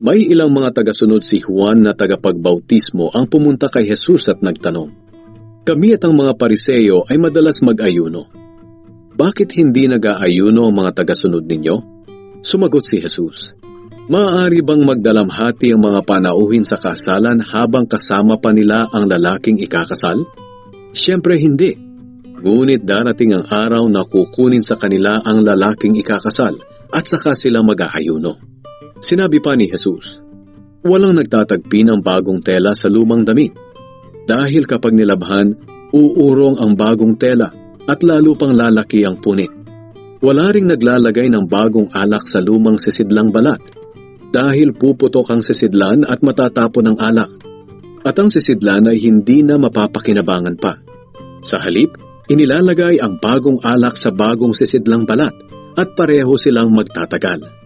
May ilang mga tagasunod si Juan na tagapagbautismo ang pumunta kay Jesus at nagtanong, "Kami at ang mga Pariseo ay madalas mag-ayuno. Bakit hindi nag-aayuno ang mga tagasunod ninyo?" Sumagot si Jesus, "Maaari bang magdalamhati ang mga panauhin sa kasalan habang kasama pa nila ang lalaking ikakasal? Siyempre hindi. Ngunit darating ang araw na kukunin sa kanila ang lalaking ikakasal at saka sila mag-aayuno." Sinabi pa ni Jesus, "Walang nagtatagpi ng bagong tela sa lumang damit. Dahil kapag nilabhan, uurong ang bagong tela at lalo pang lalaki ang punit. Wala ring naglalagay ng bagong alak sa lumang sisidlang balat, dahil puputok ang sisidlan at matatapon ang alak, at ang sisidlan ay hindi na mapapakinabangan pa. Sa halip, inilalagay ang bagong alak sa bagong sisidlang balat, at pareho silang magtatagal.